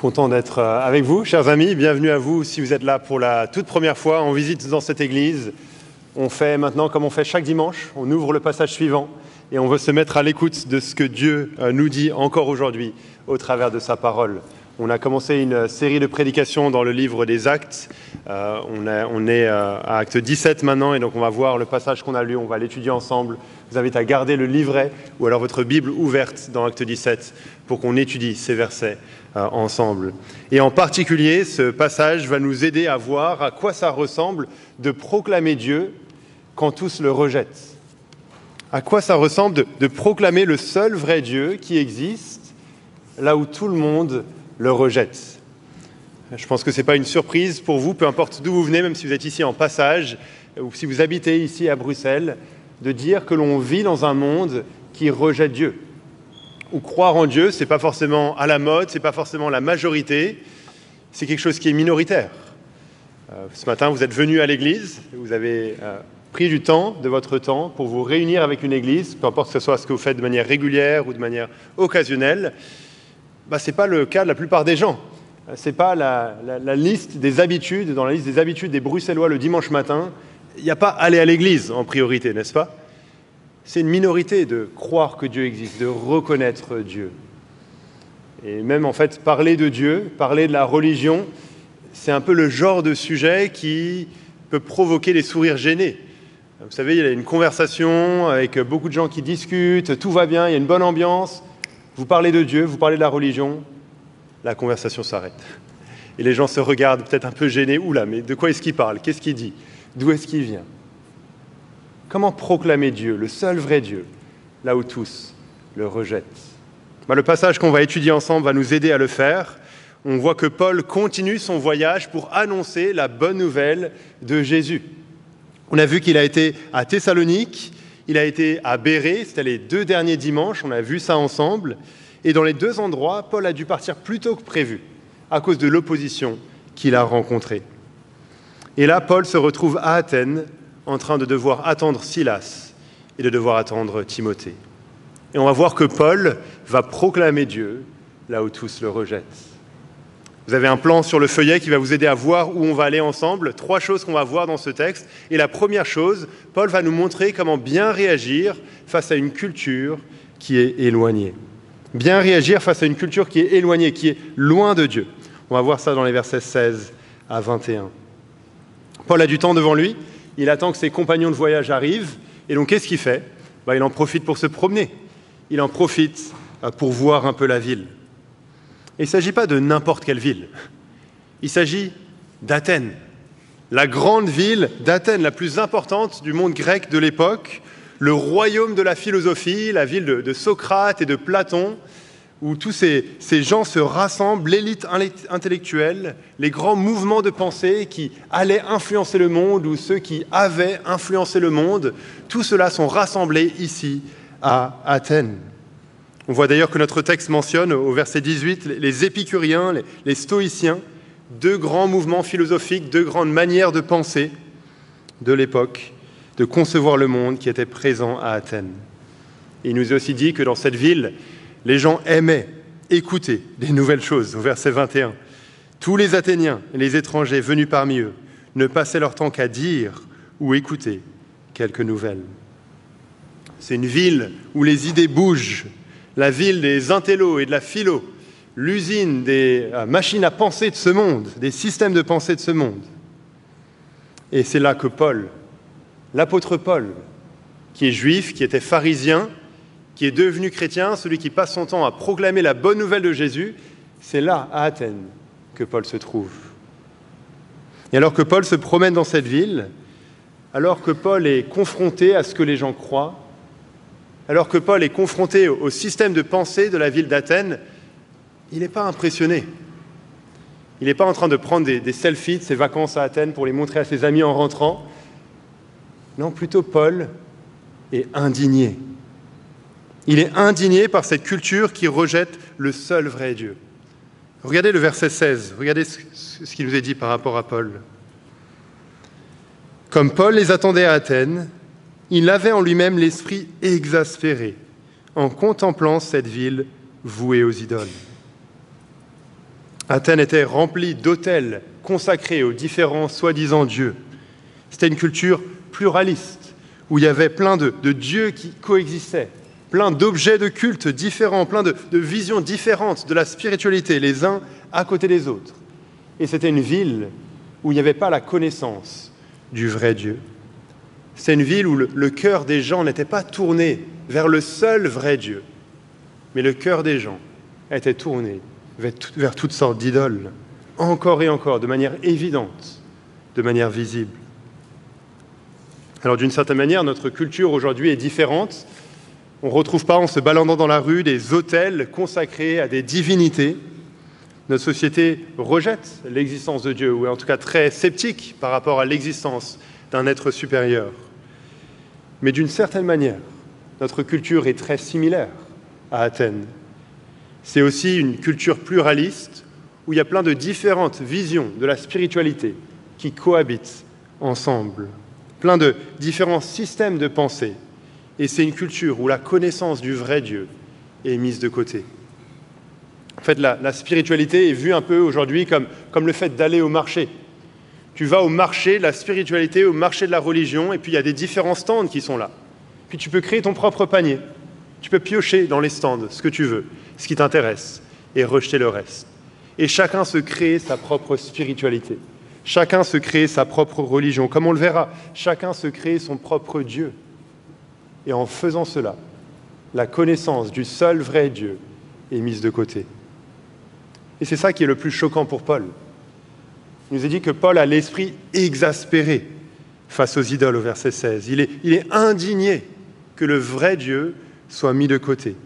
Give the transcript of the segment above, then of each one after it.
Content d'être avec vous, chers amis. Bienvenue à vous si vous êtes là pour la toute première fois en visite dans cette église. On fait maintenant comme on fait chaque dimanche, on ouvre le passage suivant et on veut se mettre à l'écoute de ce que Dieu nous dit encore aujourd'hui au travers de sa parole. On a commencé une série de prédications dans le livre des Actes. On est à Acte 17 maintenant et donc on va voir le passage qu'on a lu, on va l'étudier ensemble. Je vous invite à garder le livret ou alors votre Bible ouverte dans Acte 17 pour qu'on étudie ces versets ensemble. Et en particulier, ce passage va nous aider à voir à quoi ça ressemble de proclamer Dieu quand tous le rejettent. À quoi ça ressemble de proclamer le seul vrai Dieu qui existe là où tout le monde le rejette. Je pense que ce n'est pas une surprise pour vous, peu importe d'où vous venez, même si vous êtes ici en passage ou si vous habitez ici à Bruxelles, de dire que l'on vit dans un monde qui rejette Dieu. Ou croire en Dieu, ce n'est pas forcément à la mode, ce n'est pas forcément la majorité, c'est quelque chose qui est minoritaire. Ce matin, vous êtes venus à l'église, vous avez pris du temps, de votre temps, pour vous réunir avec une église, peu importe que ce soit ce que vous faites de manière régulière ou de manière occasionnelle. Ce n'est pas le cas de la plupart des gens. Ce n'est pas la liste des habitudes, dans la liste des habitudes des Bruxellois le dimanche matin, il n'y a pas aller à l'église en priorité, n'est-ce pas ? C'est une minorité de croire que Dieu existe, de reconnaître Dieu. Et même en fait, parler de Dieu, parler de la religion, c'est un peu le genre de sujet qui peut provoquer des sourires gênés. Vous savez, il y a une conversation avec beaucoup de gens qui discutent, tout va bien, il y a une bonne ambiance. Vous parlez de Dieu, vous parlez de la religion, la conversation s'arrête. Et les gens se regardent peut-être un peu gênés. Oula, mais de quoi est-ce qu'il parle ? Qu'est-ce qu'il dit ? D'où est-ce qu'il vient ? Comment proclamer Dieu, le seul vrai Dieu, là où tous le rejettent ? Le passage qu'on va étudier ensemble va nous aider à le faire. On voit que Paul continue son voyage pour annoncer la bonne nouvelle de Jésus. On a vu qu'il a été à Thessalonique, il a été à Bérée, c'était les 2 derniers dimanches, on a vu ça ensemble. Et dans les 2 endroits, Paul a dû partir plus tôt que prévu, à cause de l'opposition qu'il a rencontrée. Et là, Paul se retrouve à Athènes, en train de devoir attendre Silas et de devoir attendre Timothée. Et on va voir que Paul va proclamer Dieu là où tous le rejettent. Vous avez un plan sur le feuillet qui va vous aider à voir où on va aller ensemble. 3 choses qu'on va voir dans ce texte. Et la première chose, Paul va nous montrer comment bien réagir face à une culture qui est éloignée. Bien réagir face à une culture qui est éloignée, qui est loin de Dieu. On va voir ça dans les versets 16 à 21. Paul a du temps devant lui. Il attend que ses compagnons de voyage arrivent. Et donc, qu'est-ce qu'il fait ? Il en profite pour se promener. Il en profite pour voir un peu la ville. Et il ne s'agit pas de n'importe quelle ville. Il s'agit d'Athènes, la grande ville d'Athènes, la plus importante du monde grec de l'époque, le royaume de la philosophie, la ville de Socrate et de Platon, où tous ces gens se rassemblent, l'élite intellectuelle, les grands mouvements de pensée qui allaient influencer le monde ou ceux qui avaient influencé le monde, tout cela sont rassemblés ici à Athènes. On voit d'ailleurs que notre texte mentionne au verset 18 les épicuriens, les stoïciens, 2 grands mouvements philosophiques, 2 grandes manières de penser de l'époque, de concevoir le monde qui étaient présents à Athènes. Et il nous est aussi dit que dans cette ville, les gens aimaient écouter des nouvelles choses, au verset 21. Tous les Athéniens et les étrangers venus parmi eux ne passaient leur temps qu'à dire ou écouter quelques nouvelles. C'est une ville où les idées bougent, la ville des intellos et de la philo, l'usine des machines à penser de ce monde, des systèmes de pensée de ce monde. Et c'est là que Paul, l'apôtre Paul, qui est juif, qui était pharisien, qui est devenu chrétien, celui qui passe son temps à proclamer la bonne nouvelle de Jésus, c'est là, à Athènes, que Paul se trouve. Et alors que Paul se promène dans cette ville, alors que Paul est confronté à ce que les gens croient, alors que Paul est confronté au système de pensée de la ville d'Athènes, il n'est pas impressionné. Il n'est pas en train de prendre des selfies de ses vacances à Athènes pour les montrer à ses amis en rentrant. Non, plutôt Paul est indigné. Il est indigné par cette culture qui rejette le seul vrai Dieu. Regardez le verset 16, regardez ce qui nous est dit par rapport à Paul. Comme Paul les attendait à Athènes, il avait en lui-même l'esprit exaspéré en contemplant cette ville vouée aux idoles. Athènes était remplie d'autels consacrés aux différents soi-disant dieux. C'était une culture pluraliste, où il y avait plein de dieux qui coexistaient, plein d'objets de culte différents, plein de visions différentes de la spiritualité, les uns à côté des autres. Et c'était une ville où il n'y avait pas la connaissance du vrai Dieu. C'est une ville où le cœur des gens n'était pas tourné vers le seul vrai Dieu, mais le cœur des gens était tourné vers toutes sortes d'idoles, encore et encore, de manière évidente, de manière visible. Alors d'une certaine manière, notre culture aujourd'hui est différente. On ne retrouve pas en se baladant dans la rue des autels consacrés à des divinités. Notre société rejette l'existence de Dieu, ou est en tout cas très sceptique par rapport à l'existence d'un être supérieur. Mais d'une certaine manière, notre culture est très similaire à Athènes. C'est aussi une culture pluraliste où il y a plein de différentes visions de la spiritualité qui cohabitent ensemble, plein de différents systèmes de pensée. Et c'est une culture où la connaissance du vrai Dieu est mise de côté. En fait, la spiritualité est vue un peu aujourd'hui comme le fait d'aller au marché. Tu vas au marché de la spiritualité, au marché de la religion, et puis il y a des différents stands qui sont là. Puis tu peux créer ton propre panier. Tu peux piocher dans les stands ce que tu veux, ce qui t'intéresse, et rejeter le reste. Et chacun se crée sa propre spiritualité. Chacun se crée sa propre religion. Comme on le verra, chacun se crée son propre Dieu. Et en faisant cela, la connaissance du seul vrai Dieu est mise de côté. Et c'est ça qui est le plus choquant pour Paul. Il nous a dit que Paul a l'esprit exaspéré face aux idoles au verset 16. Il est indigné que le vrai Dieu soit mis de côté,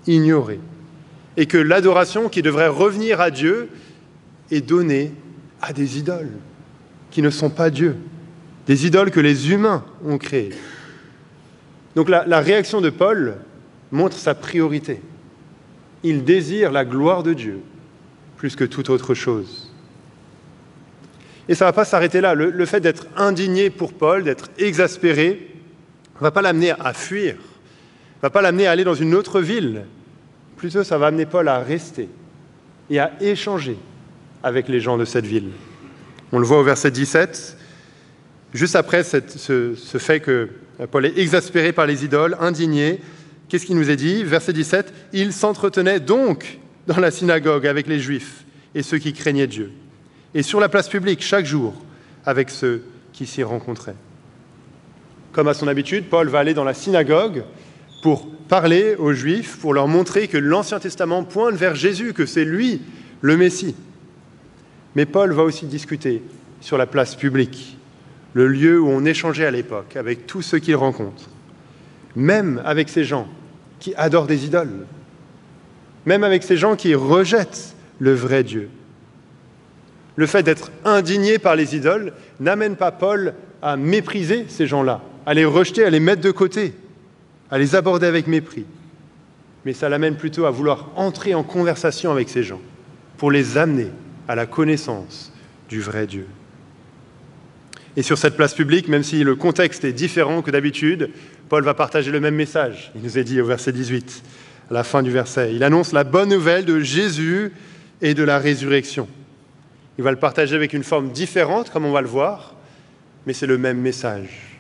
ignoré, et que l'adoration qui devrait revenir à Dieu est donnée à des idoles qui ne sont pas Dieu, des idoles que les humains ont créées. Donc la réaction de Paul montre sa priorité. Il désire la gloire de Dieu plus que toute autre chose. Et ça ne va pas s'arrêter là. Le fait d'être indigné pour Paul, d'être exaspéré, ne va pas l'amener à fuir, ne va pas l'amener à aller dans une autre ville. Plutôt, ça va amener Paul à rester et à échanger avec les gens de cette ville. On le voit au verset 17, juste après ce fait que Paul est exaspéré par les idoles, indigné. Qu'est-ce qu'il nous est dit ? Verset 17, « Il s'entretenait donc dans la synagogue avec les Juifs et ceux qui craignaient Dieu, et sur la place publique chaque jour avec ceux qui s'y rencontraient. » Comme à son habitude, Paul va aller dans la synagogue pour parler aux Juifs, pour leur montrer que l'Ancien Testament pointe vers Jésus, que c'est lui le Messie. Mais Paul va aussi discuter sur la place publique, le lieu où on échangeait à l'époque avec tous ceux qu'il rencontre, même avec ces gens qui adorent des idoles, même avec ces gens qui rejettent le vrai Dieu. Le fait d'être indigné par les idoles n'amène pas Paul à mépriser ces gens-là, à les rejeter, à les mettre de côté, à les aborder avec mépris. Mais ça l'amène plutôt à vouloir entrer en conversation avec ces gens pour les amener à la connaissance du vrai Dieu. Et sur cette place publique, même si le contexte est différent que d'habitude, Paul va partager le même message. Il nous est dit au verset 18, à la fin du verset. Il annonce la bonne nouvelle de Jésus et de la résurrection. Il va le partager avec une forme différente, comme on va le voir, mais c'est le même message.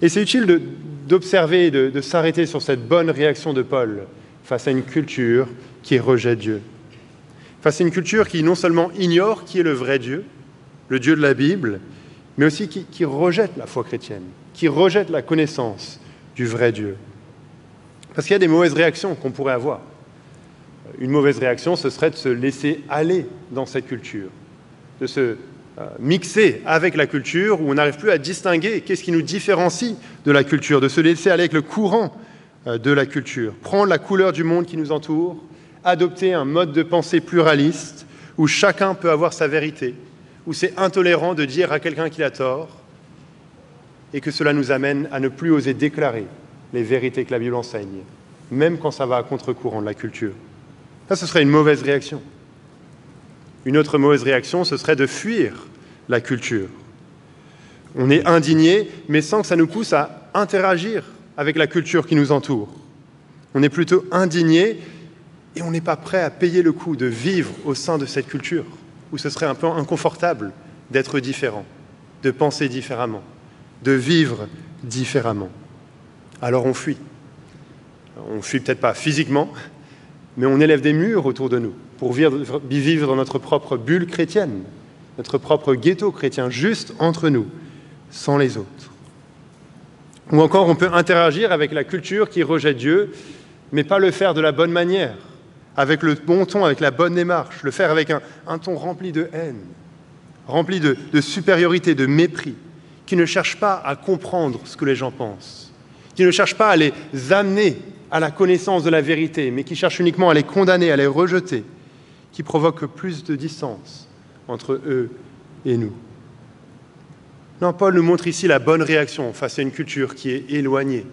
Et c'est utile d'observer, de s'arrêter sur cette bonne réaction de Paul face à une culture qui rejette Dieu. Face à une culture qui non seulement ignore qui est le vrai Dieu, le Dieu de la Bible, mais aussi qui rejette la foi chrétienne, qui rejette la connaissance du vrai Dieu. Parce qu'il y a des mauvaises réactions qu'on pourrait avoir. Une mauvaise réaction, ce serait de se laisser aller dans cette culture, de se mixer avec la culture où on n'arrive plus à distinguer qu'est-ce qui nous différencie de la culture, de se laisser aller avec le courant de la culture, prendre la couleur du monde qui nous entoure, adopter un mode de pensée pluraliste où chacun peut avoir sa vérité, où c'est intolérant de dire à quelqu'un qu'il a tort et que cela nous amène à ne plus oser déclarer les vérités que la Bible enseigne, même quand ça va à contre-courant de la culture. Ça, ce serait une mauvaise réaction. Une autre mauvaise réaction, ce serait de fuir la culture. On est indigné, mais sans que ça nous pousse à interagir avec la culture qui nous entoure. On est plutôt indigné Et on n'est pas prêt à payer le coût de vivre au sein de cette culture, où ce serait un peu inconfortable d'être différent, de penser différemment, de vivre différemment. Alors on fuit. On fuit peut-être pas physiquement, mais on élève des murs autour de nous pour vivre dans notre propre bulle chrétienne, notre propre ghetto chrétien, juste entre nous, sans les autres. Ou encore, on peut interagir avec la culture qui rejette Dieu, mais pas le faire de la bonne manière, avec le bon ton, avec la bonne démarche, le faire avec un ton rempli de haine, rempli de supériorité, de mépris, qui ne cherche pas à comprendre ce que les gens pensent, qui ne cherche pas à les amener à la connaissance de la vérité, mais qui cherche uniquement à les condamner, à les rejeter, qui provoque plus de distance entre eux et nous. Non, Paul nous montre ici la bonne réaction face à une culture qui est éloignée,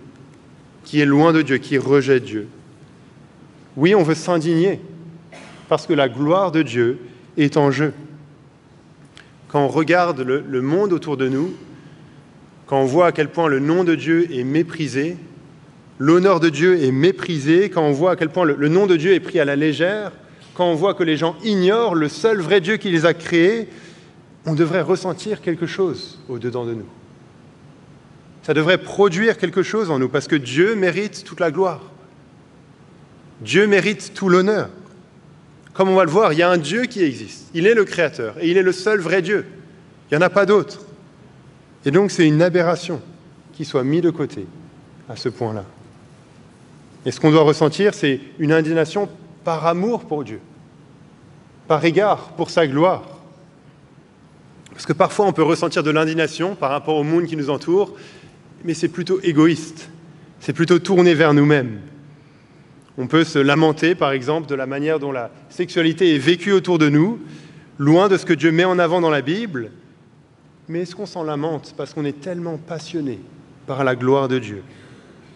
qui est loin de Dieu, qui rejette Dieu. Oui, on veut s'indigner parce que la gloire de Dieu est en jeu. Quand on regarde le monde autour de nous, quand on voit à quel point le nom de Dieu est méprisé, l'honneur de Dieu est méprisé, quand on voit à quel point le nom de Dieu est pris à la légère, quand on voit que les gens ignorent le seul vrai Dieu qui les a créés, on devrait ressentir quelque chose au-dedans de nous. Ça devrait produire quelque chose en nous, parce que Dieu mérite toute la gloire. Dieu mérite tout l'honneur. Comme on va le voir, il y a un Dieu qui existe. Il est le Créateur, et il est le seul vrai Dieu. Il n'y en a pas d'autre. Et donc c'est une aberration qu'il soit mis de côté à ce point-là. Et ce qu'on doit ressentir, c'est une indignation par amour pour Dieu, par égard pour sa gloire. Parce que parfois, on peut ressentir de l'indignation par rapport au monde qui nous entoure, mais c'est plutôt égoïste, c'est plutôt tourné vers nous-mêmes. On peut se lamenter, par exemple, de la manière dont la sexualité est vécue autour de nous, loin de ce que Dieu met en avant dans la Bible, mais est-ce qu'on s'en lamente parce qu'on est tellement passionné par la gloire de Dieu,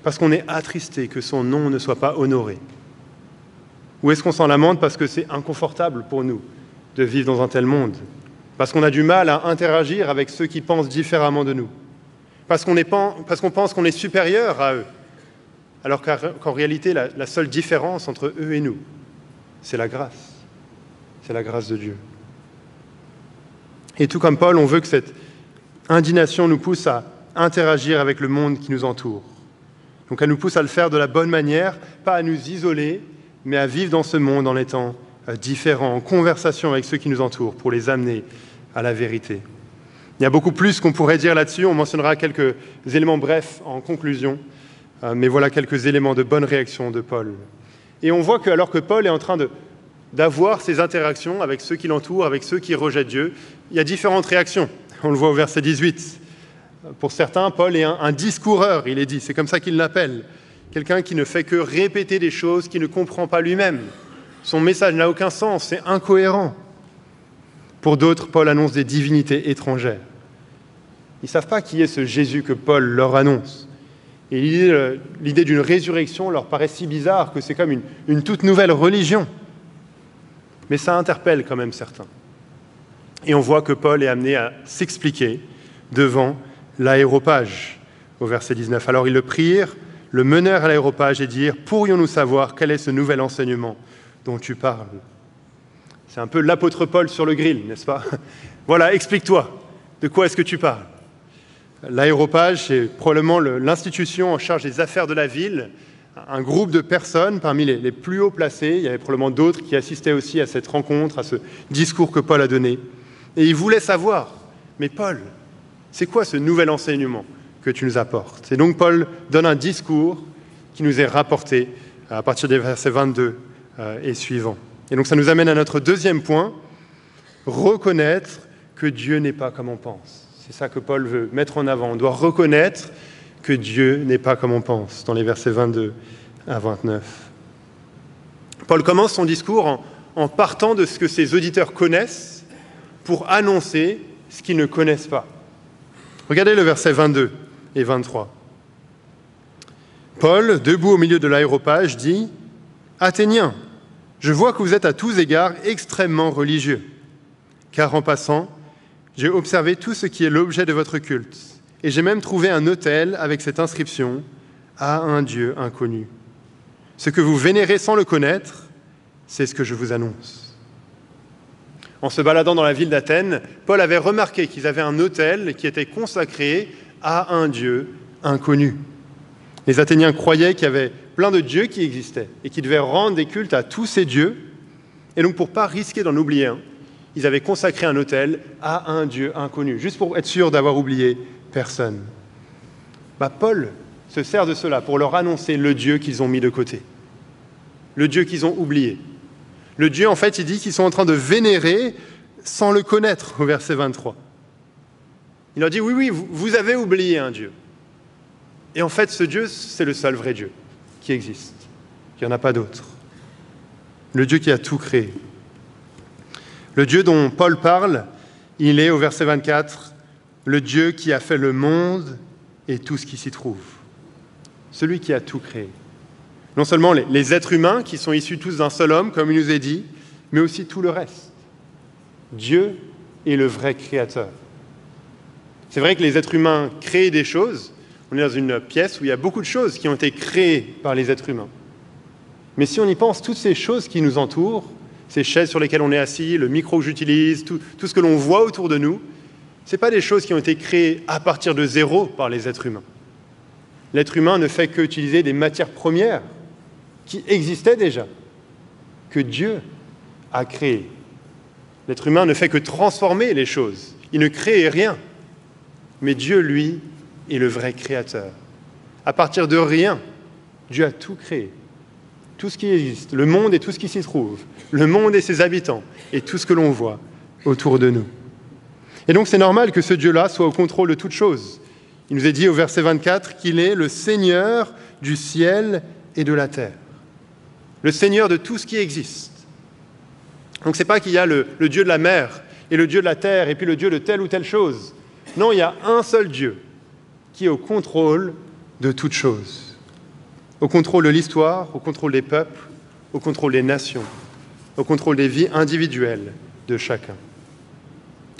parce qu'on est attristé que son nom ne soit pas honoré? Ou est-ce qu'on s'en lamente parce que c'est inconfortable pour nous de vivre dans un tel monde? Parce qu'on a du mal à interagir avec ceux qui pensent différemment de nous? Parce qu'on pense qu'on est supérieur à eux? Alors qu'en réalité, la seule différence entre eux et nous, c'est la grâce. C'est la grâce de Dieu. Et tout comme Paul, on veut que cette indignation nous pousse à interagir avec le monde qui nous entoure. Donc elle nous pousse à le faire de la bonne manière, pas à nous isoler, mais à vivre dans ce monde en étant différents, en conversation avec ceux qui nous entourent, pour les amener à la vérité. Il y a beaucoup plus qu'on pourrait dire là-dessus, on mentionnera quelques éléments brefs en conclusion, mais voilà quelques éléments de bonne réaction de Paul. Et on voit que alors que Paul est en train d'avoir ces interactions avec ceux qui l'entourent, avec ceux qui rejettent Dieu, il y a différentes réactions. On le voit au verset 18. Pour certains, Paul est un discoureur, il est dit, c'est comme ça qu'il l'appelle. Quelqu'un qui ne fait que répéter des choses qu'il ne comprend pas lui-même. Son message n'a aucun sens, c'est incohérent. Pour d'autres, Paul annonce des divinités étrangères. Ils ne savent pas qui est ce Jésus que Paul leur annonce. Et l'idée d'une résurrection leur paraît si bizarre que c'est comme une toute nouvelle religion. Mais ça interpelle quand même certains. Et on voit que Paul est amené à s'expliquer devant l'aéropage, au verset 19. Alors ils le prirent, le menèrent à l'aéropage et dirent « Pourrions-nous savoir quel est ce nouvel enseignement dont tu parles ?» C'est un peu l'apôtre Paul sur le grill, n'est-ce pas? Voilà, explique-toi, de quoi est-ce que tu parles? L'aéropage, c'est probablement l'institution en charge des affaires de la ville, un groupe de personnes parmi les plus haut placés. Il y avait probablement d'autres qui assistaient aussi à cette rencontre, à ce discours que Paul a donné. Et ils voulaient savoir, mais Paul, c'est quoi ce nouvel enseignement que tu nous apportes? Et donc Paul donne un discours qui nous est rapporté à partir des versets 22 et suivants. Et donc ça nous amène à notre deuxième point, reconnaître que Dieu n'est pas comme on pense. C'est ça que Paul veut mettre en avant. On doit reconnaître que Dieu n'est pas comme on pense, dans les versets 22 à 29. Paul commence son discours en partant de ce que ses auditeurs connaissent pour annoncer ce qu'ils ne connaissent pas. Regardez le verset 22 et 23. Paul, debout au milieu de l'aéropage, dit « Athéniens, je vois que vous êtes à tous égards extrêmement religieux, car en passant, j'ai observé tout ce qui est l'objet de votre culte, et j'ai même trouvé un autel avec cette inscription « À un Dieu inconnu ». Ce que vous vénérez sans le connaître, c'est ce que je vous annonce. » En se baladant dans la ville d'Athènes, Paul avait remarqué qu'ils avaient un autel qui était consacré à un Dieu inconnu. Les Athéniens croyaient qu'il y avait plein de dieux qui existaient et qui devaient rendre des cultes à tous ces dieux. Et donc, pour ne pas risquer d'en oublier un, ils avaient consacré un autel à un Dieu inconnu, juste pour être sûr d'avoir oublié personne. Paul se sert de cela pour leur annoncer le Dieu qu'ils ont mis de côté, le Dieu qu'ils ont oublié. Le Dieu, en fait, il dit qu'ils sont en train de vénérer sans le connaître, au verset 23. Il leur dit, oui, vous avez oublié un Dieu. Et en fait, ce Dieu, c'est le seul vrai Dieu qui existe. Il n'y en a pas d'autre. Le Dieu qui a tout créé. Le Dieu dont Paul parle, il est, au verset 24, le Dieu qui a fait le monde et tout ce qui s'y trouve. Celui qui a tout créé. Non seulement les êtres humains, qui sont issus tous d'un seul homme, comme il nous est dit, mais aussi tout le reste. Dieu est le vrai créateur. C'est vrai que les êtres humains créent des choses. On est dans une pièce où il y a beaucoup de choses qui ont été créées par les êtres humains. Mais si on y pense, toutes ces choses qui nous entourent, ces chaises sur lesquelles on est assis, le micro que j'utilise, tout ce que l'on voit autour de nous, ce n'est pas des choses qui ont été créées à partir de zéro par les êtres humains. L'être humain ne fait qu'utiliser des matières premières qui existaient déjà, que Dieu a créées. L'être humain ne fait que transformer les choses. Il ne crée rien. Mais Dieu, lui, est le vrai créateur. À partir de rien, Dieu a tout créé. Tout ce qui existe, le monde et tout ce qui s'y trouve, le monde et ses habitants, et tout ce que l'on voit autour de nous. Et donc c'est normal que ce Dieu-là soit au contrôle de toutes choses. Il nous est dit au verset 24 qu'il est le Seigneur du ciel et de la terre. Le Seigneur de tout ce qui existe. Donc ce n'est pas qu'il y a le Dieu de la mer et le Dieu de la terre et puis le Dieu de telle ou telle chose. Non, il y a un seul Dieu qui est au contrôle de toutes choses. Au contrôle de l'histoire, au contrôle des peuples, au contrôle des nations, au contrôle des vies individuelles de chacun.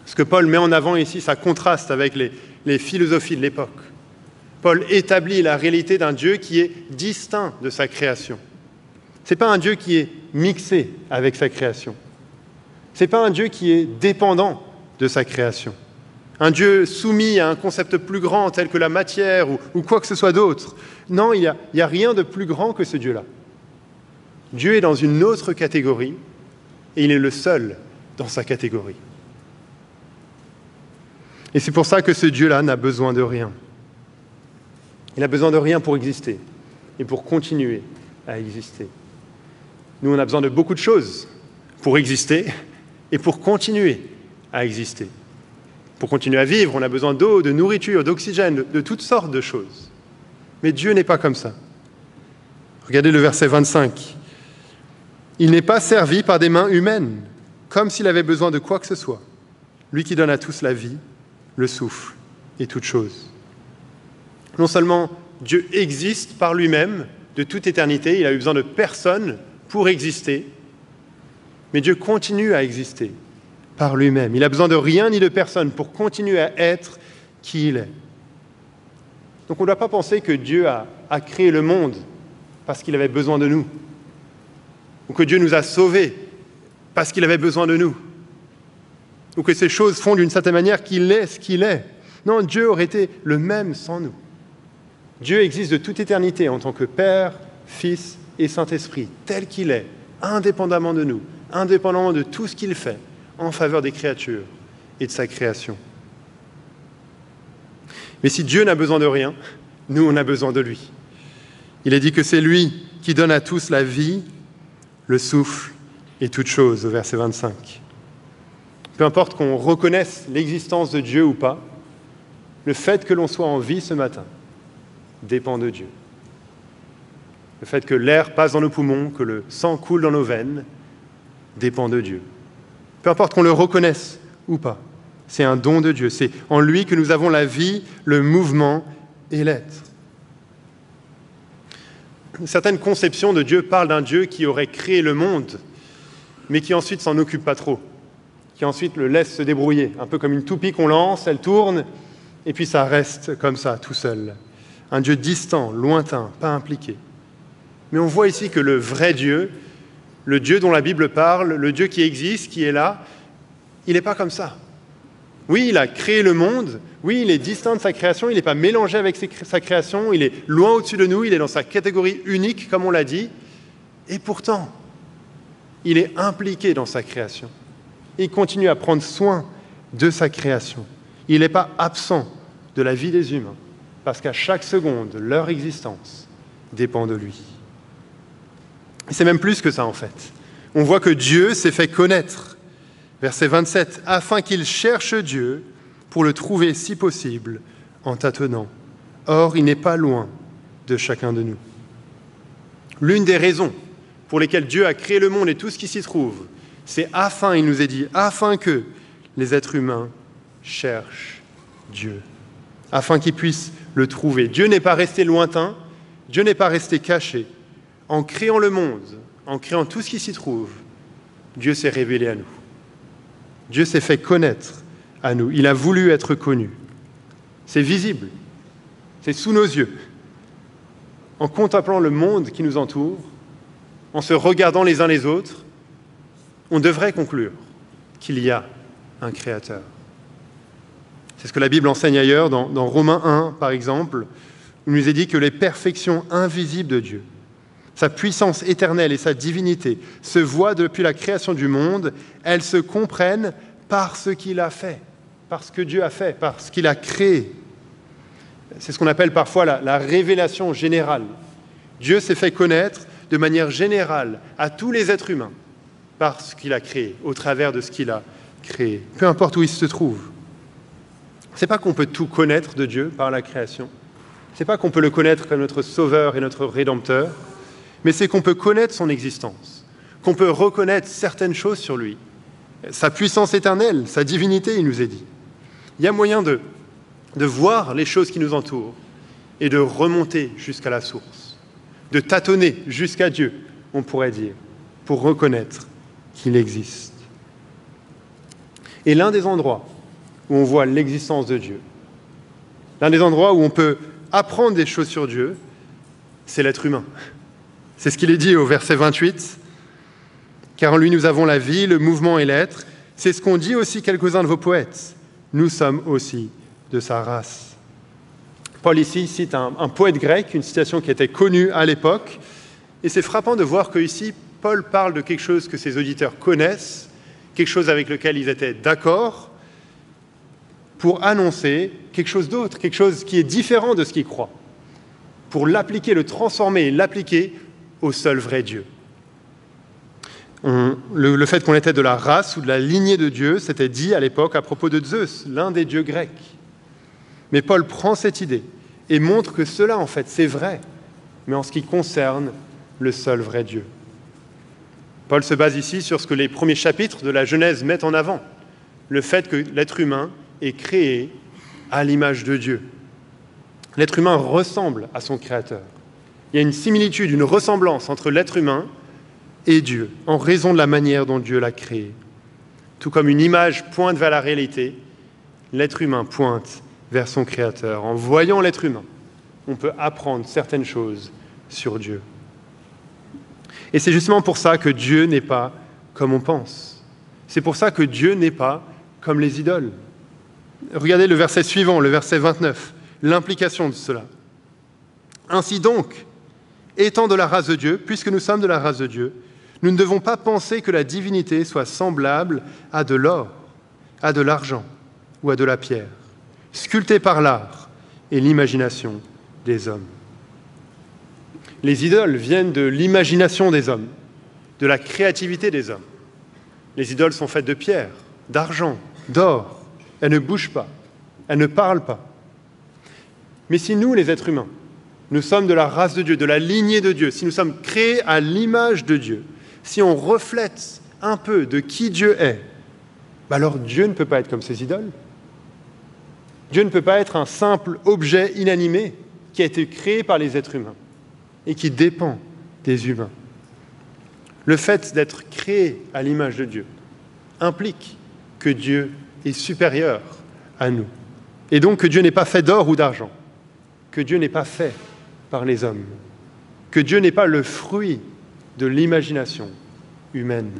Ce que Paul met en avant ici, ça contraste avec les philosophies de l'époque. Paul établit la réalité d'un Dieu qui est distinct de sa création. Ce n'est pas un Dieu qui est mixé avec sa création. Ce n'est pas un Dieu qui est dépendant de sa création. Un Dieu soumis à un concept plus grand tel que la matière ou quoi que ce soit d'autre. Non, il n'y a rien de plus grand que ce Dieu-là. Dieu est dans une autre catégorie et il est le seul dans sa catégorie. Et c'est pour ça que ce Dieu-là n'a besoin de rien. Il n'a besoin de rien pour exister et pour continuer à exister. Nous, on a besoin de beaucoup de choses pour exister et pour continuer à exister. Pour continuer à vivre, on a besoin d'eau, de nourriture, d'oxygène, de toutes sortes de choses. Mais Dieu n'est pas comme ça. Regardez le verset 25. Il n'est pas servi par des mains humaines, comme s'il avait besoin de quoi que ce soit. Lui qui donne à tous la vie, le souffle et toutes choses. Non seulement Dieu existe par lui-même de toute éternité, il n'a eu besoin de personne pour exister, mais Dieu continue à exister par lui-même. Il n'a besoin de rien ni de personne pour continuer à être qui il est. Donc on ne doit pas penser que Dieu a créé le monde parce qu'il avait besoin de nous, ou que Dieu nous a sauvés parce qu'il avait besoin de nous, ou que ces choses font d'une certaine manière qu'il est ce qu'il est. Non, Dieu aurait été le même sans nous. Dieu existe de toute éternité en tant que Père, Fils et Saint-Esprit, tel qu'il est, indépendamment de nous, indépendamment de tout ce qu'il fait en faveur des créatures et de sa création. Mais si Dieu n'a besoin de rien, nous, on a besoin de lui. Il est dit que c'est lui qui donne à tous la vie, le souffle et toutes choses, au verset 25. Peu importe qu'on reconnaisse l'existence de Dieu ou pas, le fait que l'on soit en vie ce matin dépend de Dieu. Le fait que l'air passe dans nos poumons, que le sang coule dans nos veines, dépend de Dieu. Peu importe qu'on le reconnaisse ou pas, c'est un don de Dieu. C'est en lui que nous avons la vie, le mouvement et l'être. Certaines conceptions de Dieu parlent d'un Dieu qui aurait créé le monde, mais qui ensuite s'en occupe pas trop, qui ensuite le laisse se débrouiller, un peu comme une toupie qu'on lance, elle tourne, et puis ça reste comme ça, tout seul. Un Dieu distant, lointain, pas impliqué. Mais on voit ici que le vrai Dieu, le Dieu dont la Bible parle, le Dieu qui existe, qui est là, il n'est pas comme ça. Oui, il a créé le monde, oui, il est distinct de sa création, il n'est pas mélangé avec sa création, il est loin au-dessus de nous, il est dans sa catégorie unique, comme on l'a dit, et pourtant, il est impliqué dans sa création. Il continue à prendre soin de sa création. Il n'est pas absent de la vie des humains, parce qu'à chaque seconde, leur existence dépend de lui. Et c'est même plus que ça, en fait. On voit que Dieu s'est fait connaître. Verset 27, « Afin qu'il cherche Dieu pour le trouver, si possible, en tâtonnant. Or, il n'est pas loin de chacun de nous. » L'une des raisons pour lesquelles Dieu a créé le monde et tout ce qui s'y trouve, c'est afin, il nous est dit, afin que les êtres humains cherchent Dieu, afin qu'ils puissent le trouver. Dieu n'est pas resté lointain, Dieu n'est pas resté caché. En créant le monde, en créant tout ce qui s'y trouve, Dieu s'est révélé à nous. Dieu s'est fait connaître à nous. Il a voulu être connu. C'est visible. C'est sous nos yeux. En contemplant le monde qui nous entoure, en se regardant les uns les autres, on devrait conclure qu'il y a un Créateur. C'est ce que la Bible enseigne ailleurs, dans Romains 1, par exemple, où il nous est dit que les perfections invisibles de Dieu, sa puissance éternelle et sa divinité se voient depuis la création du monde, elles se comprennent par ce qu'il a fait, par ce que Dieu a fait, par ce qu'il a créé. C'est ce qu'on appelle parfois la révélation générale. Dieu s'est fait connaître de manière générale à tous les êtres humains par ce qu'il a créé, au travers de ce qu'il a créé, peu importe où il se trouve. Ce n'est pas qu'on peut tout connaître de Dieu par la création, ce n'est pas qu'on peut le connaître comme notre sauveur et notre rédempteur, mais c'est qu'on peut connaître son existence, qu'on peut reconnaître certaines choses sur lui, sa puissance éternelle, sa divinité, il nous est dit. Il y a moyen de voir les choses qui nous entourent et de remonter jusqu'à la source, de tâtonner jusqu'à Dieu, on pourrait dire, pour reconnaître qu'il existe. Et l'un des endroits où on voit l'existence de Dieu, l'un des endroits où on peut apprendre des choses sur Dieu, c'est l'être humain. C'est ce qu'il est dit au verset 28. « Car en lui nous avons la vie, le mouvement et l'être. » C'est ce qu'ont dit aussi quelques-uns de vos poètes. Nous sommes aussi de sa race. Paul ici cite un poète grec, une citation qui était connue à l'époque. Et c'est frappant de voir qu'ici, Paul parle de quelque chose que ses auditeurs connaissent, quelque chose avec lequel ils étaient d'accord, pour annoncer quelque chose d'autre, quelque chose qui est différent de ce qu'ils croient, pour l'appliquer, le transformer et l'appliquer au seul vrai Dieu. Le fait qu'on était de la race ou de la lignée de Dieu, c'était dit à l'époque à propos de Zeus, l'un des dieux grecs. Mais Paul prend cette idée et montre que cela, en fait, c'est vrai, mais en ce qui concerne le seul vrai Dieu. Paul se base ici sur ce que les premiers chapitres de la Genèse mettent en avant, le fait que l'être humain est créé à l'image de Dieu. L'être humain ressemble à son Créateur. Il y a une similitude, une ressemblance entre l'être humain et Dieu, en raison de la manière dont Dieu l'a créé. Tout comme une image pointe vers la réalité, l'être humain pointe vers son Créateur. En voyant l'être humain, on peut apprendre certaines choses sur Dieu. Et c'est justement pour ça que Dieu n'est pas comme on pense. C'est pour ça que Dieu n'est pas comme les idoles. Regardez le verset suivant, le verset 29, l'implication de cela. Ainsi donc, étant de la race de Dieu, puisque nous sommes de la race de Dieu, nous ne devons pas penser que la divinité soit semblable à de l'or, à de l'argent ou à de la pierre, sculptée par l'art et l'imagination des hommes. Les idoles viennent de l'imagination des hommes, de la créativité des hommes. Les idoles sont faites de pierre, d'argent, d'or. Elles ne bougent pas, elles ne parlent pas. Mais si nous, les êtres humains, nous sommes de la race de Dieu, de la lignée de Dieu, si nous sommes créés à l'image de Dieu, si on reflète un peu de qui Dieu est, alors Dieu ne peut pas être comme ces idoles. Dieu ne peut pas être un simple objet inanimé qui a été créé par les êtres humains et qui dépend des humains. Le fait d'être créé à l'image de Dieu implique que Dieu est supérieur à nous. Et donc que Dieu n'est pas fait d'or ou d'argent, que Dieu n'est pas fait par les hommes, que Dieu n'est pas le fruit de l'imagination humaine.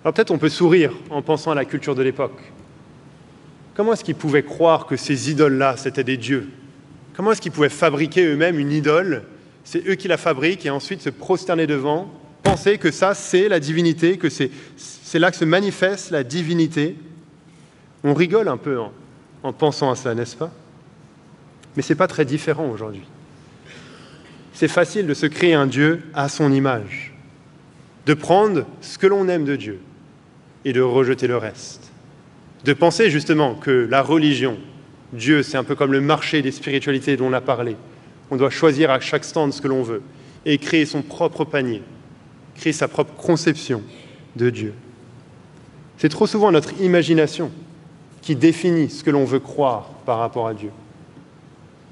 Alors peut-être on peut sourire en pensant à la culture de l'époque. Comment est-ce qu'ils pouvaient croire que ces idoles-là, c'était des dieux? Comment est-ce qu'ils pouvaient fabriquer eux-mêmes une idole? C'est eux qui la fabriquent et ensuite se prosterner devant, penser que ça, c'est la divinité, que c'est là que se manifeste la divinité. On rigole un peu en pensant à ça, n'est-ce pas? Mais ce n'est pas très différent aujourd'hui. C'est facile de se créer un Dieu à son image, de prendre ce que l'on aime de Dieu et de rejeter le reste. De penser justement que la religion, Dieu, c'est un peu comme le marché des spiritualités dont on a parlé. On doit choisir à chaque stand ce que l'on veut et créer son propre panier, créer sa propre conception de Dieu. C'est trop souvent notre imagination qui définit ce que l'on veut croire par rapport à Dieu.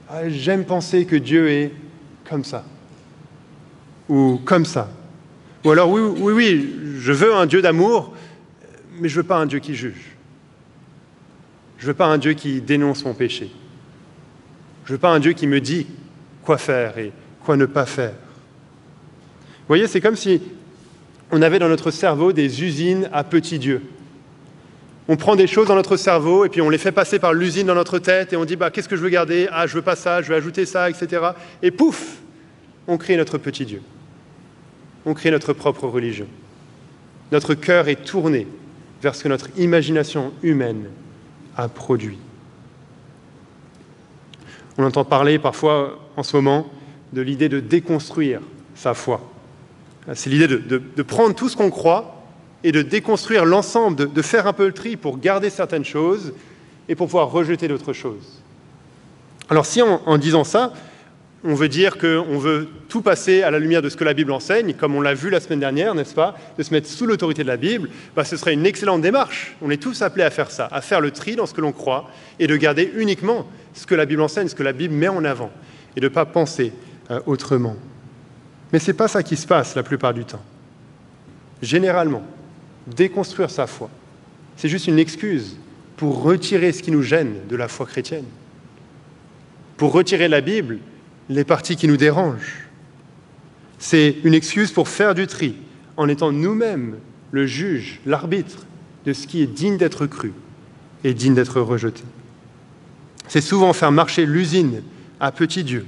Ah, j'aime penser que Dieu est comme ça, ou comme ça. Ou alors, oui, je veux un Dieu d'amour, mais je ne veux pas un Dieu qui juge. Je ne veux pas un Dieu qui dénonce mon péché. Je ne veux pas un Dieu qui me dit quoi faire et quoi ne pas faire. Vous voyez, c'est comme si on avait dans notre cerveau des usines à petits dieux. On prend des choses dans notre cerveau et puis on les fait passer par l'usine dans notre tête et on dit qu'est-ce que je veux garder? Ah, je veux pas ça, je vais ajouter ça, etc. Et pouf, on crée notre petit Dieu. On crée notre propre religion. Notre cœur est tourné vers ce que notre imagination humaine a produit. On entend parler parfois en ce moment de l'idée de déconstruire sa foi. C'est l'idée de prendre tout ce qu'on croit et de déconstruire l'ensemble, de faire un peu le tri pour garder certaines choses et pour pouvoir rejeter d'autres choses. Alors si en disant ça, on veut dire qu'on veut tout passer à la lumière de ce que la Bible enseigne, comme on l'a vu la semaine dernière, n'est-ce pas, de se mettre sous l'autorité de la Bible, ce serait une excellente démarche. On est tous appelés à faire ça, à faire le tri dans ce que l'on croit et de garder uniquement ce que la Bible enseigne, ce que la Bible met en avant et de ne pas penser autrement. Mais ce n'est pas ça qui se passe la plupart du temps. Généralement, déconstruire sa foi, c'est juste une excuse pour retirer ce qui nous gêne de la foi chrétienne, pour retirer de la Bible les parties qui nous dérangent. C'est une excuse pour faire du tri en étant nous-mêmes le juge, l'arbitre de ce qui est digne d'être cru et digne d'être rejeté. C'est souvent faire marcher l'usine à petit Dieu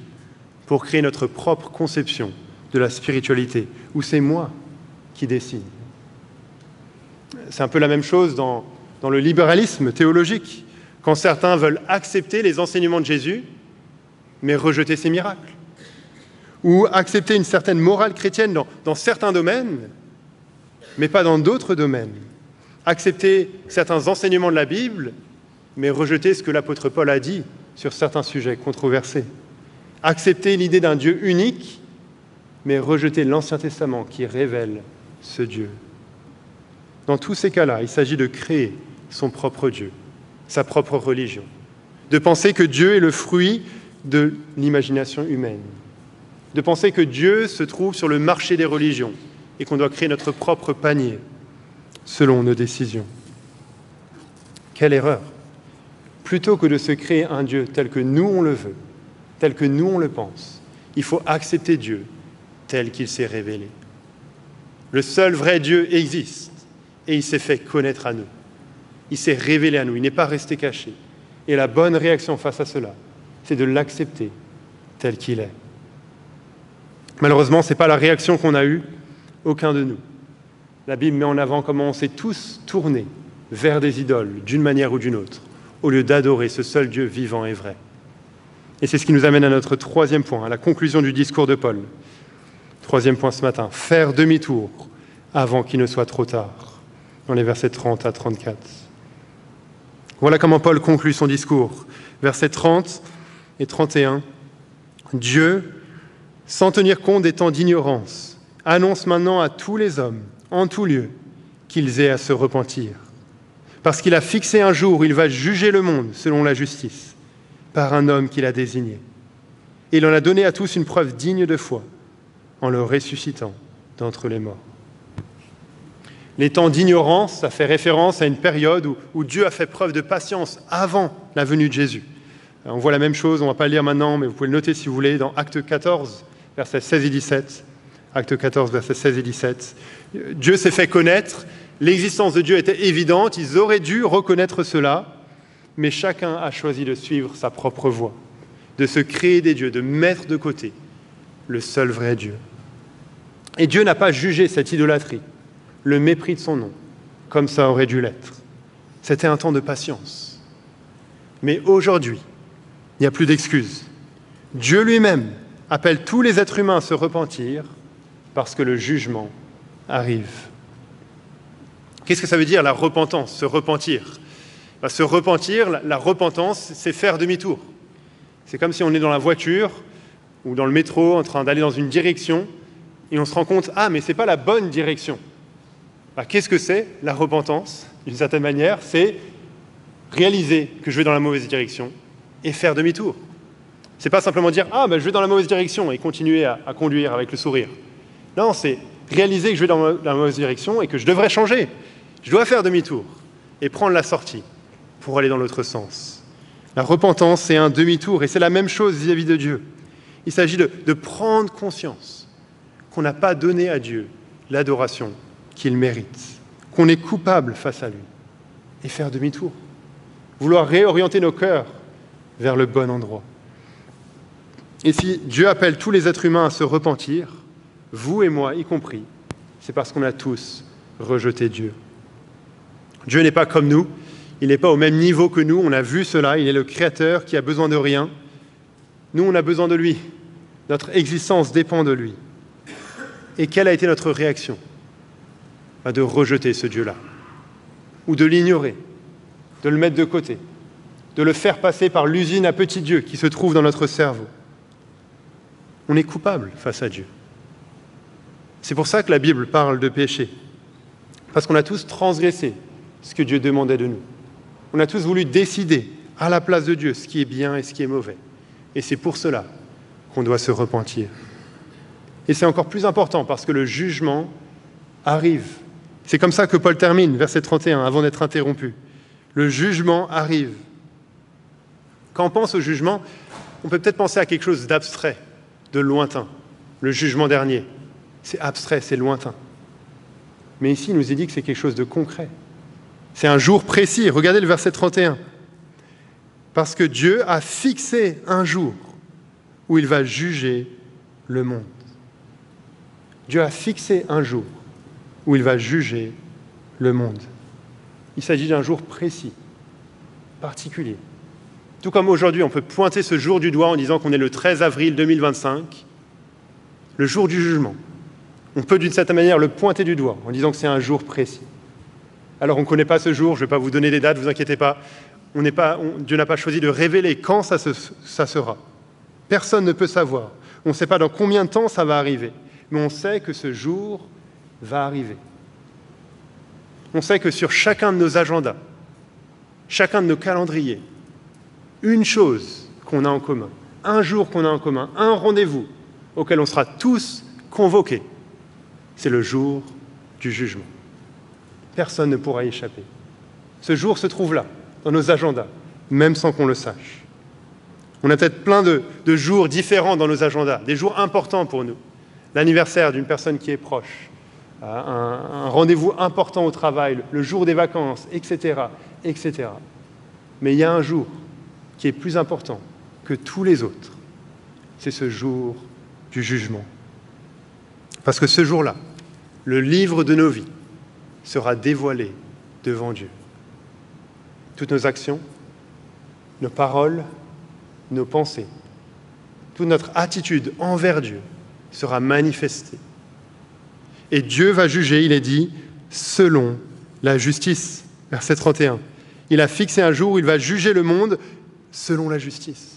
pour créer notre propre conception de la spiritualité, où c'est moi qui décide. C'est un peu la même chose dans le libéralisme théologique, quand certains veulent accepter les enseignements de Jésus, mais rejeter ses miracles. Ou accepter une certaine morale chrétienne dans certains domaines, mais pas dans d'autres domaines. Accepter certains enseignements de la Bible, mais rejeter ce que l'apôtre Paul a dit sur certains sujets controversés. Accepter l'idée d'un Dieu unique, mais rejeter l'Ancien Testament qui révèle ce Dieu. Dans tous ces cas-là, il s'agit de créer son propre Dieu, sa propre religion, de penser que Dieu est le fruit de l'imagination humaine, de penser que Dieu se trouve sur le marché des religions et qu'on doit créer notre propre panier selon nos décisions. Quelle erreur! Plutôt que de se créer un Dieu tel que nous on le veut, tel que nous on le pense, il faut accepter Dieu tel qu'il s'est révélé. Le seul vrai Dieu existe et il s'est fait connaître à nous. Il s'est révélé à nous, il n'est pas resté caché. Et la bonne réaction face à cela, c'est de l'accepter tel qu'il est. Malheureusement, ce n'est pas la réaction qu'on a eue, aucun de nous. La Bible met en avant comment on s'est tous tournés vers des idoles, d'une manière ou d'une autre, au lieu d'adorer ce seul Dieu vivant et vrai. Et c'est ce qui nous amène à notre troisième point, à la conclusion du discours de Paul. Troisième point ce matin, faire demi-tour avant qu'il ne soit trop tard, dans les versets 30 à 34. Voilà comment Paul conclut son discours. Versets 30 et 31. Dieu, sans tenir compte des temps d'ignorance, annonce maintenant à tous les hommes, en tout lieu, qu'ils aient à se repentir. Parce qu'il a fixé un jour où il va juger le monde selon la justice, par un homme qu'il a désigné. Et il en a donné à tous une preuve digne de foi, en le ressuscitant d'entre les morts. Les temps d'ignorance, ça fait référence à une période où Dieu a fait preuve de patience avant la venue de Jésus. On voit la même chose, on ne va pas le lire maintenant, mais vous pouvez le noter si vous voulez, dans Actes 14, versets 16 et 17. Acte 14, versets 16 et 17. Dieu s'est fait connaître, l'existence de Dieu était évidente, ils auraient dû reconnaître cela, mais chacun a choisi de suivre sa propre voie, de se créer des dieux, de mettre de côté le seul vrai Dieu. Et Dieu n'a pas jugé cette idolâtrie, le mépris de son nom, comme ça aurait dû l'être. C'était un temps de patience. Mais aujourd'hui, il n'y a plus d'excuses. Dieu lui-même appelle tous les êtres humains à se repentir parce que le jugement arrive. Qu'est-ce que ça veut dire la repentance, se repentir ? Se repentir, la repentance, c'est faire demi-tour. C'est comme si on est dans la voiture ou dans le métro en train d'aller dans une direction et on se rend compte, ah mais ce n'est pas la bonne direction. Qu'est-ce que c'est la repentance ? D'une certaine manière, c'est réaliser que je vais dans la mauvaise direction et faire demi-tour. Ce n'est pas simplement dire « Ah, ben, je vais dans la mauvaise direction » et continuer à conduire avec le sourire. Non, c'est réaliser que je vais dans la mauvaise direction et que je devrais changer. Je dois faire demi-tour et prendre la sortie pour aller dans l'autre sens. La repentance, c'est un demi-tour et c'est la même chose vis-à-vis de Dieu. Il s'agit de prendre conscience qu'on n'a pas donné à Dieu l'adoration qu'il mérite, qu'on est coupable face à lui et faire demi-tour. Vouloir réorienter nos cœurs vers le bon endroit. Et si Dieu appelle tous les êtres humains à se repentir, vous et moi y compris, c'est parce qu'on a tous rejeté Dieu. Dieu n'est pas comme nous, il n'est pas au même niveau que nous, on a vu cela, il est le Créateur qui a besoin de rien. Nous, on a besoin de lui, notre existence dépend de lui. Et quelle a été notre réaction ? De rejeter ce Dieu-là, ou de l'ignorer, de le mettre de côté, de le faire passer par l'usine à petit Dieu qui se trouve dans notre cerveau. On est coupable face à Dieu. C'est pour ça que la Bible parle de péché, parce qu'on a tous transgressé ce que Dieu demandait de nous. On a tous voulu décider à la place de Dieu ce qui est bien et ce qui est mauvais. Et c'est pour cela qu'on doit se repentir. Et c'est encore plus important parce que le jugement arrive. C'est comme ça que Paul termine, verset 31, avant d'être interrompu. Le jugement arrive. Quand on pense au jugement, on peut peut-être penser à quelque chose d'abstrait, de lointain. Le jugement dernier, c'est abstrait, c'est lointain. Mais ici, il nous est dit que c'est quelque chose de concret. C'est un jour précis. Regardez le verset 31. Parce que Dieu a fixé un jour où il va juger le monde. Dieu a fixé un jour où il va juger le monde. Il s'agit d'un jour précis, particulier. Tout comme aujourd'hui, on peut pointer ce jour du doigt en disant qu'on est le 13 avril 2025, le jour du jugement. On peut d'une certaine manière le pointer du doigt en disant que c'est un jour précis. Alors on ne connaît pas ce jour, je ne vais pas vous donner des dates, ne vous inquiétez pas. Dieu n'a pas choisi de révéler quand ça sera. Personne ne peut savoir. On ne sait pas dans combien de temps ça va arriver. Mais on sait que ce jour va arriver. On sait que sur chacun de nos agendas, chacun de nos calendriers, une chose qu'on a en commun, un jour qu'on a en commun, un rendez-vous auquel on sera tous convoqués, c'est le jour du jugement. Personne ne pourra y échapper. Ce jour se trouve là, dans nos agendas, même sans qu'on le sache. On a peut-être plein de jours différents dans nos agendas, des jours importants pour nous. L'anniversaire d'une personne qui est proche, un rendez-vous important au travail, le jour des vacances, etc., etc. Mais il y a un jour qui est plus important que tous les autres. C'est ce jour du jugement. Parce que ce jour-là, le livre de nos vies sera dévoilé devant Dieu. Toutes nos actions, nos paroles, nos pensées, toute notre attitude envers Dieu sera manifestée. Et Dieu va juger, il est dit, selon la justice. Verset 31. Il a fixé un jour où il va juger le monde selon la justice.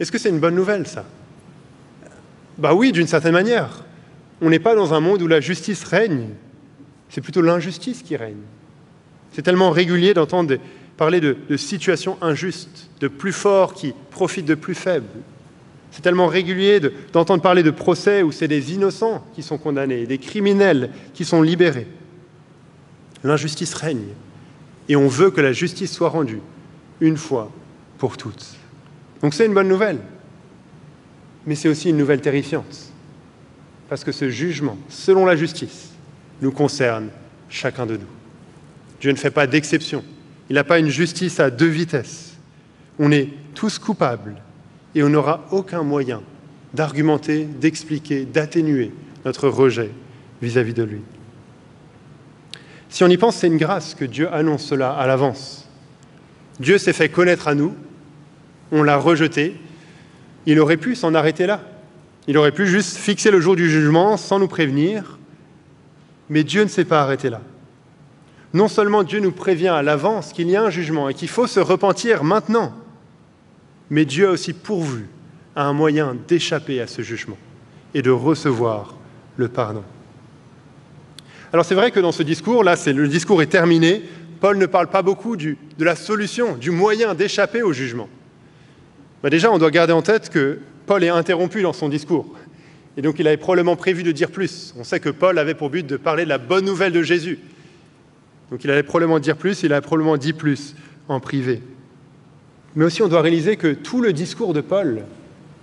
Est-ce que c'est une bonne nouvelle, ça ? Oui, d'une certaine manière. On n'est pas dans un monde où la justice règne. C'est plutôt l'injustice qui règne. C'est tellement régulier d'entendre parler de situations injustes, de plus forts qui profitent de plus faibles. C'est tellement régulier d'entendre parler de procès où c'est des innocents qui sont condamnés, des criminels qui sont libérés. L'injustice règne et on veut que la justice soit rendue une fois pour toutes. Donc c'est une bonne nouvelle, mais c'est aussi une nouvelle terrifiante. parce que ce jugement, selon la justice, nous concerne chacun de nous. Dieu ne fait pas d'exception. Il n'a pas une justice à deux vitesses. On est tous coupables et on n'aura aucun moyen d'argumenter, d'expliquer, d'atténuer notre rejet vis-à-vis de lui. Si on y pense, c'est une grâce que Dieu annonce cela à l'avance. Dieu s'est fait connaître à nous, on l'a rejeté, il aurait pu s'en arrêter là. Il aurait pu juste fixer le jour du jugement sans nous prévenir, mais Dieu ne s'est pas arrêté là. Non seulement Dieu nous prévient à l'avance qu'il y a un jugement et qu'il faut se repentir maintenant, mais Dieu a aussi pourvu à un moyen d'échapper à ce jugement et de recevoir le pardon. Alors c'est vrai que dans ce discours, là, le discours est terminé, Paul ne parle pas beaucoup de la solution, du moyen d'échapper au jugement. Déjà, on doit garder en tête que Paul est interrompu dans son discours. Et donc il avait probablement prévu de dire plus. On sait que Paul avait pour but de parler de la bonne nouvelle de Jésus. Donc il allait probablement dire plus, il a probablement dit plus en privé. Mais aussi on doit réaliser que tout le discours de Paul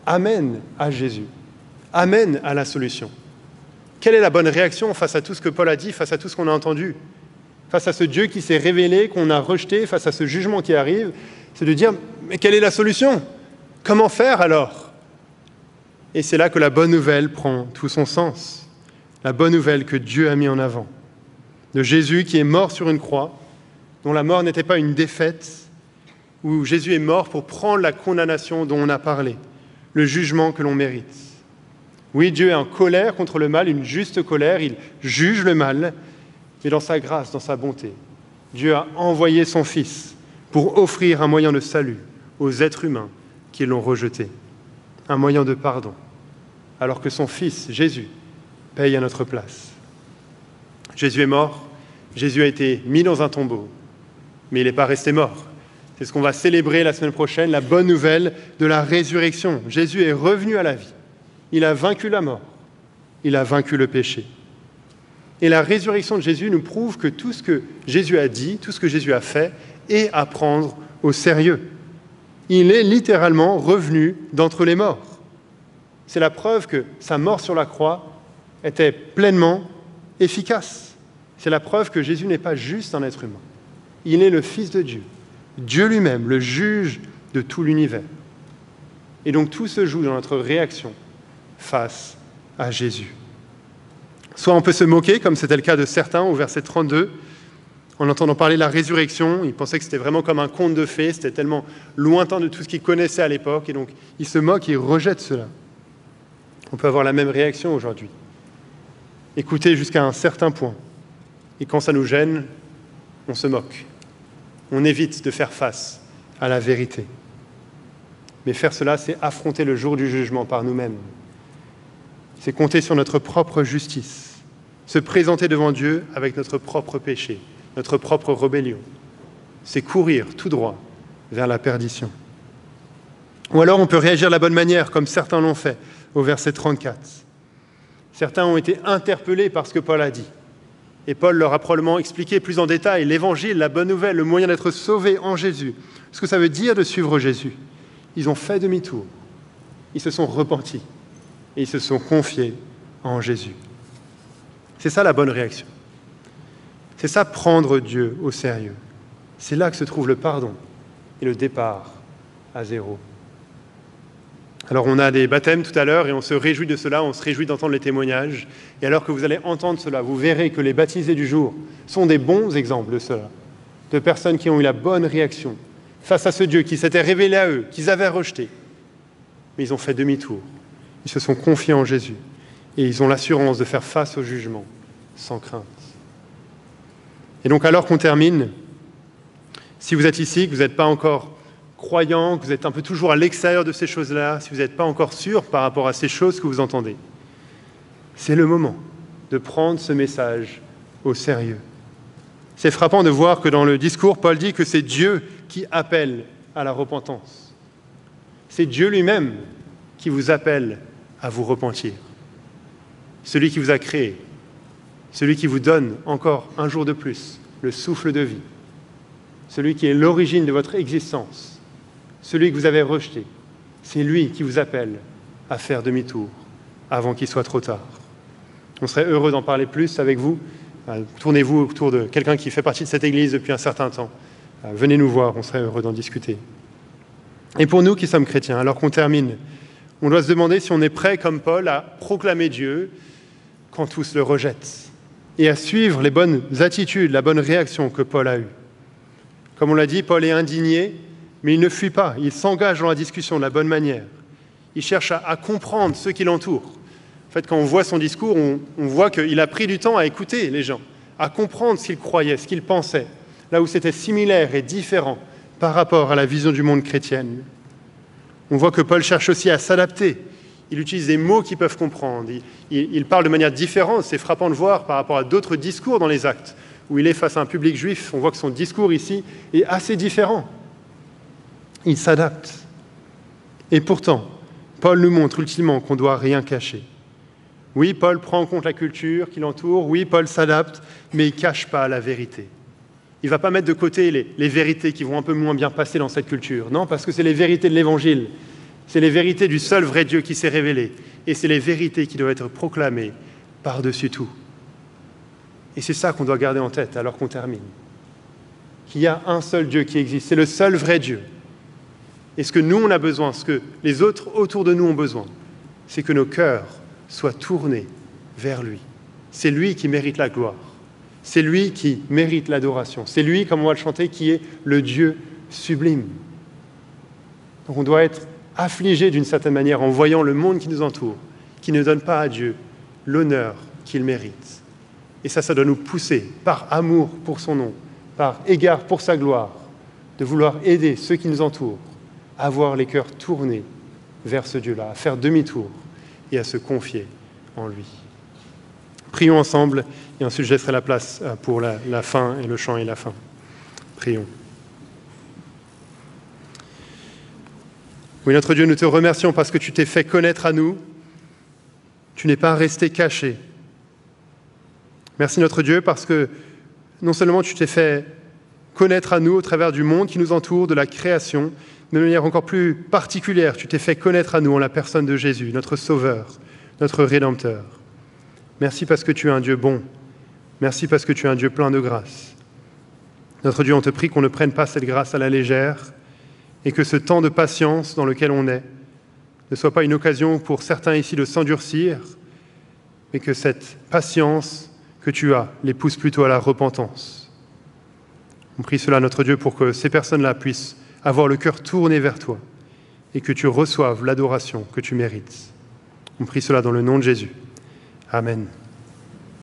amène à Jésus, amène à la solution. Quelle est la bonne réaction face à tout ce que Paul a dit, face à tout ce qu'on a entendu, face à ce Dieu qui s'est révélé, qu'on a rejeté, face à ce jugement qui arrive? C'est de dire, mais quelle est la solution? Comment faire alors? Et c'est là que la bonne nouvelle prend tout son sens. La bonne nouvelle que Dieu a mis en avant. De Jésus qui est mort sur une croix, dont la mort n'était pas une défaite, où Jésus est mort pour prendre la condamnation dont on a parlé, le jugement que l'on mérite. Oui, Dieu est en colère contre le mal, une juste colère, il juge le mal, mais dans sa grâce, dans sa bonté, Dieu a envoyé son Fils pour offrir un moyen de salut aux êtres humains qui l'ont rejeté, un moyen de pardon, alors que son Fils, Jésus, paye à notre place. Jésus est mort, Jésus a été mis dans un tombeau, mais il n'est pas resté mort. C'est ce qu'on va célébrer la semaine prochaine, la bonne nouvelle de la résurrection. Jésus est revenu à la vie. Il a vaincu la mort. Il a vaincu le péché. Et la résurrection de Jésus nous prouve que tout ce que Jésus a dit, tout ce que Jésus a fait, est à prendre au sérieux. Il est littéralement revenu d'entre les morts. C'est la preuve que sa mort sur la croix était pleinement efficace. C'est la preuve que Jésus n'est pas juste un être humain. Il est le Fils de Dieu, Dieu lui-même, le juge de tout l'univers. Et donc tout se joue dans notre réaction face à Jésus. Soit on peut se moquer, comme c'était le cas de certains au verset 32, en entendant parler de la résurrection. Ils pensaient que c'était vraiment comme un conte de fées, c'était tellement lointain de tout ce qu'ils connaissaient à l'époque, et donc ils se moquent et ils rejettent cela. On peut avoir la même réaction aujourd'hui. Écouter jusqu'à un certain point. Et quand ça nous gêne, on se moque. On évite de faire face à la vérité. Mais faire cela, c'est affronter le jour du jugement par nous-mêmes. C'est compter sur notre propre justice, se présenter devant Dieu avec notre propre péché, notre propre rébellion. C'est courir tout droit vers la perdition. Ou alors on peut réagir de la bonne manière, comme certains l'ont fait, au verset 34. Certains ont été interpellés par ce que Paul a dit. Et Paul leur a probablement expliqué plus en détail l'évangile, la bonne nouvelle, le moyen d'être sauvé en Jésus. Ce que ça veut dire de suivre Jésus. Ils ont fait demi-tour. Ils se sont repentis. Et ils se sont confiés en Jésus. C'est ça la bonne réaction. C'est ça prendre Dieu au sérieux. C'est là que se trouve le pardon et le départ à zéro. Alors on a des baptêmes tout à l'heure et on se réjouit de cela, on se réjouit d'entendre les témoignages. Et alors que vous allez entendre cela, vous verrez que les baptisés du jour sont des bons exemples de cela, de personnes qui ont eu la bonne réaction face à ce Dieu qui s'était révélé à eux, qu'ils avaient rejeté. Mais ils ont fait demi-tour. Ils se sont confiés en Jésus et ils ont l'assurance de faire face au jugement sans crainte. Et donc alors qu'on termine, si vous êtes ici, que vous n'êtes pas encore croyant, que vous êtes un peu toujours à l'extérieur de ces choses-là, si vous n'êtes pas encore sûr par rapport à ces choses que vous entendez, c'est le moment de prendre ce message au sérieux. C'est frappant de voir que dans le discours, Paul dit que c'est Dieu qui appelle à la repentance. C'est Dieu lui-même qui vous appelle à vous repentir. Celui qui vous a créé, celui qui vous donne encore un jour de plus le souffle de vie, celui qui est l'origine de votre existence, celui que vous avez rejeté, c'est lui qui vous appelle à faire demi-tour avant qu'il soit trop tard. On serait heureux d'en parler plus avec vous. Tournez-vous autour de quelqu'un qui fait partie de cette Église depuis un certain temps. Venez nous voir, on serait heureux d'en discuter. Et pour nous qui sommes chrétiens, alors qu'on termine, on doit se demander si on est prêt, comme Paul, à proclamer Dieu quand tous le rejettent et à suivre les bonnes attitudes, la bonne réaction que Paul a eue. Comme on l'a dit, Paul est indigné, mais il ne fuit pas, il s'engage dans la discussion de la bonne manière. Il cherche à comprendre ceux qui l'entourent. En fait, quand on voit son discours, on voit qu'il a pris du temps à écouter les gens, à comprendre ce qu'ils croyaient, ce qu'ils pensaient, là où c'était similaire et différent par rapport à la vision du monde chrétienne. On voit que Paul cherche aussi à s'adapter. Il utilise des mots qu'ils peuvent comprendre. Il parle de manière différente. C'est frappant de voir par rapport à d'autres discours dans les Actes, où il est face à un public juif. On voit que son discours ici est assez différent. Il s'adapte. Et pourtant, Paul nous montre ultimement qu'on ne doit rien cacher. Oui, Paul prend en compte la culture qui l'entoure. Oui, Paul s'adapte, mais il ne cache pas la vérité. Il ne va pas mettre de côté les vérités qui vont un peu moins bien passer dans cette culture. Non, parce que c'est les vérités de l'Évangile. C'est les vérités du seul vrai Dieu qui s'est révélé. Et c'est les vérités qui doivent être proclamées par-dessus tout. Et c'est ça qu'on doit garder en tête alors qu'on termine. Qu'il y a un seul Dieu qui existe. C'est le seul vrai Dieu. Et ce que nous, on a besoin, ce que les autres autour de nous ont besoin, c'est que nos cœurs soient tournés vers lui. C'est lui qui mérite la gloire. C'est lui qui mérite l'adoration. C'est lui, comme on va le chanter, qui est le Dieu sublime. Donc on doit être affligé d'une certaine manière en voyant le monde qui nous entoure, qui ne donne pas à Dieu l'honneur qu'il mérite. Et ça doit nous pousser, par amour pour son nom, par égard pour sa gloire, de vouloir aider ceux qui nous entourent à avoir les cœurs tournés vers ce Dieu-là, à faire demi-tour et à se confier en lui. Prions ensemble et ensuite je laisserai la place pour la fin et le chant et la fin. Prions. Oui, notre Dieu, nous te remercions parce que tu t'es fait connaître à nous. Tu n'es pas resté caché. Merci notre Dieu parce que non seulement tu t'es fait connaître à nous au travers du monde qui nous entoure, de la création, mais de manière encore plus particulière, tu t'es fait connaître à nous en la personne de Jésus, notre Sauveur, notre Rédempteur. Merci parce que tu es un Dieu bon. Merci parce que tu es un Dieu plein de grâce. Notre Dieu, on te prie qu'on ne prenne pas cette grâce à la légère et que ce temps de patience dans lequel on est ne soit pas une occasion pour certains ici de s'endurcir, mais que cette patience que tu as les pousse plutôt à la repentance. On prie cela, notre Dieu, pour que ces personnes-là puissent avoir le cœur tourné vers toi et que tu reçoives l'adoration que tu mérites. On prie cela dans le nom de Jésus. Amen.